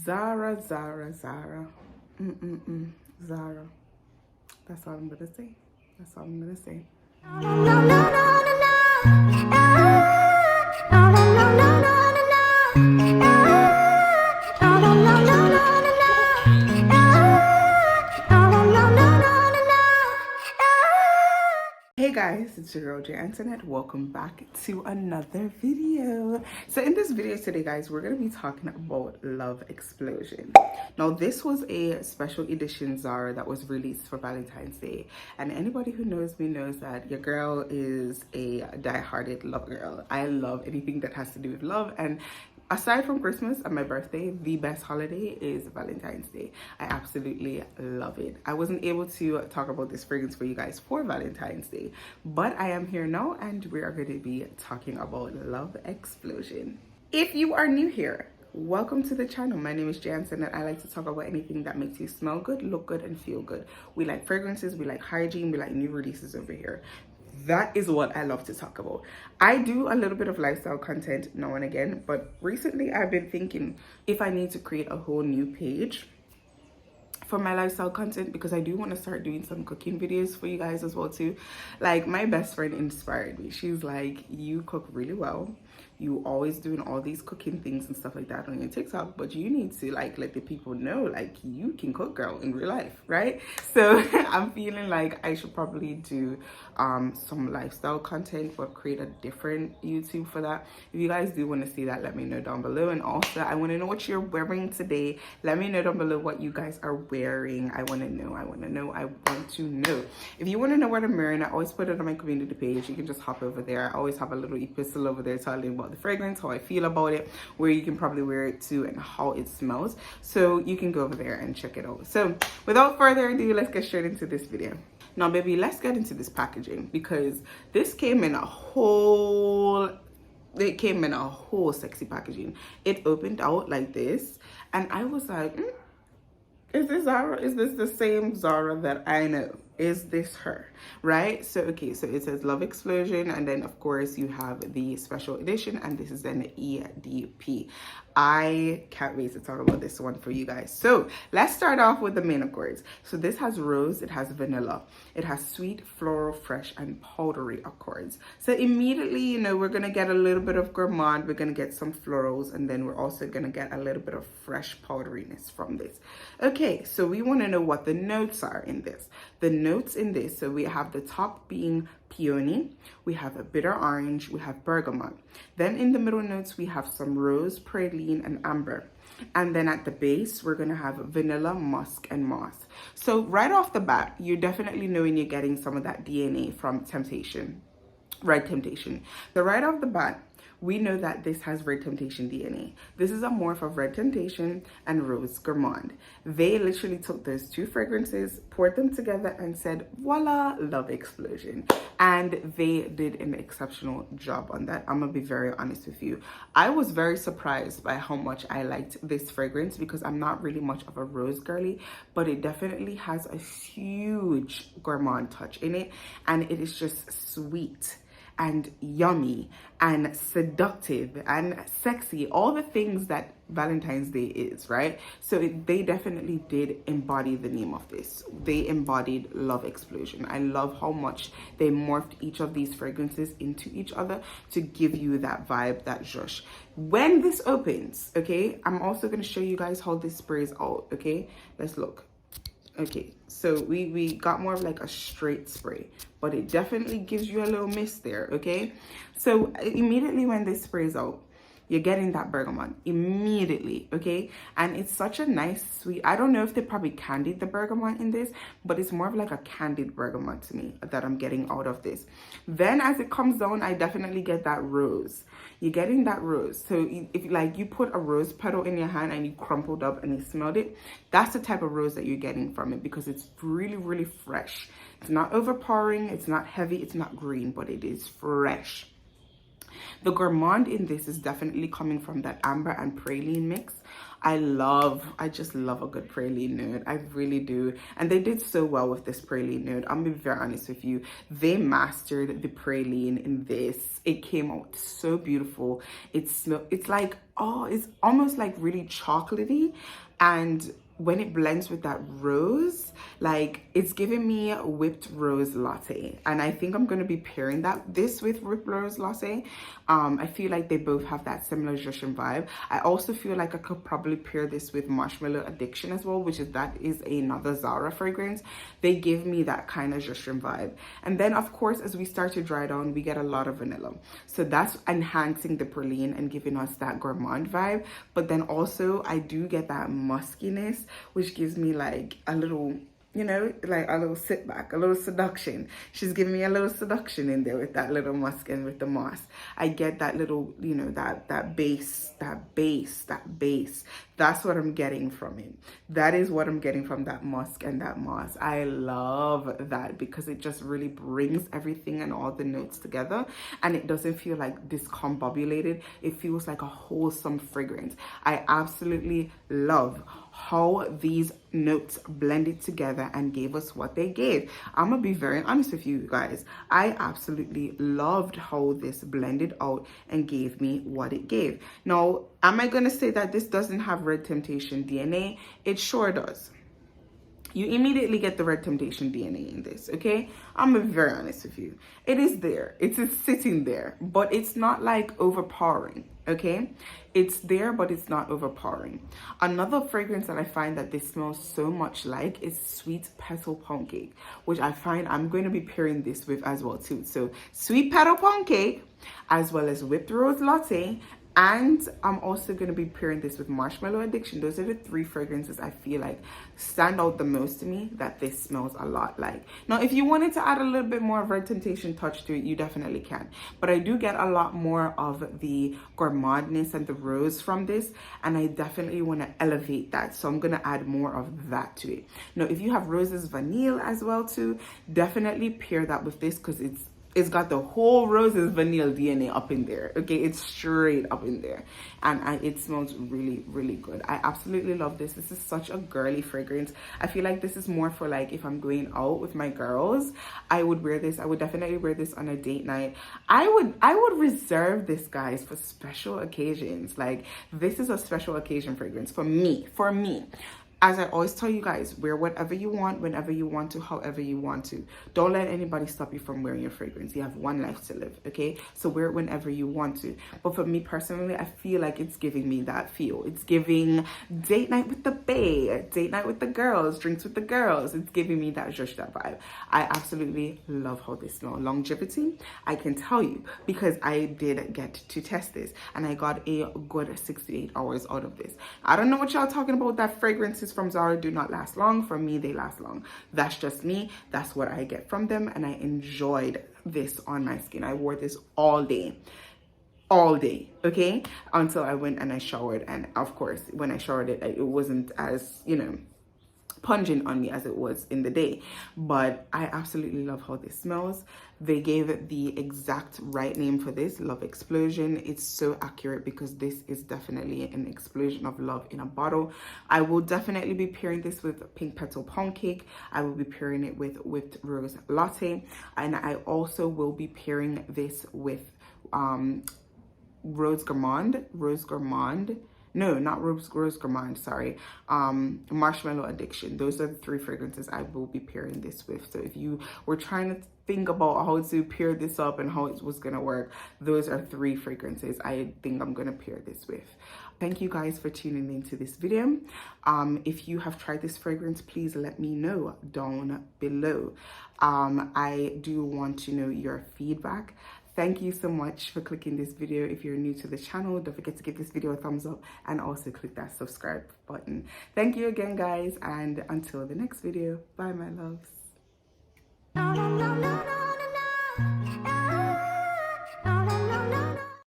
Zara. Zara. Zara. That's all I'm gonna say. That's all I'm gonna say. Hey guys, it's your girl J Antoinette. Welcome back to another video. So in this video today, guys, we're going to be talking about Love Explosion. Now, this was a special edition Zara that was released for Valentine's Day. And anybody who knows me knows that your girl is a die-hearted love girl. I love anything that has to do with love, and aside from Christmas and my birthday, the best holiday is Valentine's Day. I absolutely love it. I wasn't able to talk about this fragrance for you guys for Valentine's Day, but I am here now and we are going to be talking about Love Explosion. If you are new here, welcome to the channel. My name is Jansen and I like to talk about anything that makes you smell good, look good, and feel good. We like fragrances, we like hygiene, we like new releases over here. That is what I love to talk about. I do a little bit of lifestyle content now and again, but recently I've been thinking if I need to create a whole new page for my lifestyle content, because I do want to start doing some cooking videos for you guys as well too. Like, my best friend inspired me. She's like, you cook really well. You always doing all these cooking things and stuff like that on your TikTok, but you need to like let the people know like you can cook, girl, in real life, right? So I'm feeling like I should probably do some lifestyle content, but create a different YouTube for that. If you guys do want to see that, let me know down below. And also, I want to know what you're wearing today. Let me know down below what you guys are wearing. I want to know. I want to know. If you want to know what I'm wearing, I always put it on my community page. You can just hop over there. I always have a little epistle over there telling about the fragrance, how I feel about it, where you can probably wear it to, and how it smells. So you can go over there and check it out. So without further ado, let's get straight into this video. Now, baby, let's get into this packaging, because this came in a whole sexy packaging. It opened out like this, and I was like, is this Zara? Is this the same Zara that I know? Is this her? Right? So okay, so it says Love Explosion, and then of course you have the special edition, and this is an EDP. I can't wait to talk about this one for you guys. So let's start off with the main accords. So this has rose, it has vanilla, it has sweet, floral, fresh, and powdery accords. So immediately, you know, we're gonna get a little bit of gourmand, we're gonna get some florals, and then we're also gonna get a little bit of fresh powderiness from this. Okay, so we want to know what the notes are in this. The notes in this, so we have the top being peony, we have a bitter orange, we have bergamot. Then in the middle notes, we have some rose, praline, and amber. And then at the base, we're going to have vanilla, musk, and moss. So right off the bat, you're definitely knowing you're getting some of that DNA from Temptation, Red Temptation. So right off the bat, we know that this has Red Temptation DNA. This is a morph of Red Temptation and Rose Gourmand. They literally took those two fragrances, poured them together, and said, voila, Love Explosion. And they did an exceptional job on that. I'm gonna be very honest with you. I was very surprised by how much I liked this fragrance, because I'm not really much of a rose girly, but it definitely has a huge gourmand touch in it, and it is just sweet and yummy and seductive and sexy, all the things that Valentine's Day is, right? So they definitely did embody the name of this. They embodied Love Explosion. I love how much they morphed each of these fragrances into each other to give you that vibe, that zhuzh. When this opens, okay, I'm also gonna show you guys how this sprays out, okay? Let's look. Okay, so we got more of like a straight spray, but it definitely gives you a little mist there, okay? So immediately when this sprays out, you're getting that bergamot immediately, okay? And it's such a nice, sweet, I don't know if they probably candied the bergamot in this, but it's more of like a candied bergamot to me that I'm getting out of this. Then as it comes down, I definitely get that rose. You're getting that rose. So if like you put a rose petal in your hand and you crumpled up and you smelled it, that's the type of rose that you're getting from it, because it's really, really fresh. It's not overpowering, it's not heavy, it's not green, but it is fresh. The gourmand in this is definitely coming from that amber and praline mix. I just love a good praline nude. I really do. And they did so well with this praline nude. I'm gonna be very honest with you. They mastered the praline in this. It came out so beautiful. It's like, oh, it's almost like really chocolatey. And when it blends with that rose, like it's giving me a whipped rose latte. And I think I'm going to be pairing this with whipped rose latte. I feel like they both have that similar Jushin vibe. I also feel like I could probably pair this with Marshmallow Addiction as well, which is another Zara fragrance. They give me that kind of Jushin vibe. And then of course, as we start to dry down, we get a lot of vanilla. So that's enhancing the praline and giving us that gourmand vibe. But then also I do get that muskiness, which gives me like a little, you know, like a little sit back, a little seduction. She's giving me a little seduction in there with that little musk and with the moss. I get that little, you know, that bass. That's what I'm getting from it. That is what I'm getting from that musk and that moss. I love that because it just really brings everything and all the notes together, and it doesn't feel like discombobulated. It feels like a wholesome fragrance. I absolutely love how these notes blended together and gave us what they gave. I'm gonna be very honest with you guys. I absolutely loved how this blended out and gave me what it gave. Now, am I gonna say that this doesn't have Red Temptation DNA? It sure does. You immediately get the Red Temptation DNA in this, okay? I'm gonna be very honest with you. It is there. It's sitting there, but it's not like overpowering, okay? It's there, but it's not overpowering. Another fragrance that I find that this smells so much like is Sweet Petal Pound Cake, which I find I'm going to be pairing this with as well too. So Sweet Petal Pound Cake, as well as Whipped Rose Latte, and I'm also going to be pairing this with Marshmallow Addiction. Those are the three fragrances I feel like stand out the most to me that this smells a lot like. Now, if you wanted to add a little bit more of Red Temptation touch to it, you definitely can. But I do get a lot more of the gourmandness and the rose from this, and I definitely want to elevate that. So I'm going to add more of that to it. Now, if you have Roses Vanille as well too, definitely pair that with this because it's got the whole Roses Vanilla DNA up in there, okay? It's straight up in there, and it smells really, really good. I absolutely love this. This is such a girly fragrance. I feel like this is more for like if I'm going out with my girls, I would wear this. I would definitely wear this on a date night. I would reserve this, guys, for special occasions. Like, this is a special occasion fragrance for me. As I always tell you guys, wear whatever you want, whenever you want to, however you want to. Don't let anybody stop you from wearing your fragrance. You have one life to live, okay? So wear it whenever you want to. But for me personally, I feel like it's giving me that feel. It's giving date night with the bae, date night with the girls, drinks with the girls. It's giving me that just that vibe. I absolutely love how this smells. Longevity, I can tell you, because I did get to test this and I got a good 68 hours out of this. I don't know what y'all talking about that fragrances from Zara do not last long. For me, they last long. That's just me. That's what I get from them, and I enjoyed this on my skin. I wore this all day, okay, until I went and I showered. And of course, when I showered it wasn't as, you know, pungent on me as it was in the day. But I absolutely love how this smells. They gave it the exact right name for this, Love Explosion. It's so accurate because this is definitely an explosion of love in a bottle. I will definitely be pairing this with Pink Petal Pound Cake. I will be pairing it with Whipped Rose Latte, and I also will be pairing this with Rose Gourmand. No, not Rose Gourmand, sorry. Marshmallow Addiction. Those are the three fragrances I will be pairing this with. So if you were trying to think about how to pair this up and how it was gonna work, those are three fragrances I think I'm gonna pair this with. Thank you guys for tuning into this video. If you have tried this fragrance, please let me know down below. I do want to know your feedback. Thank you so much for clicking this video. If you're new to the channel, don't forget to give this video a thumbs up and also click that subscribe button. Thank you again, guys, and until the next video, bye, my loves.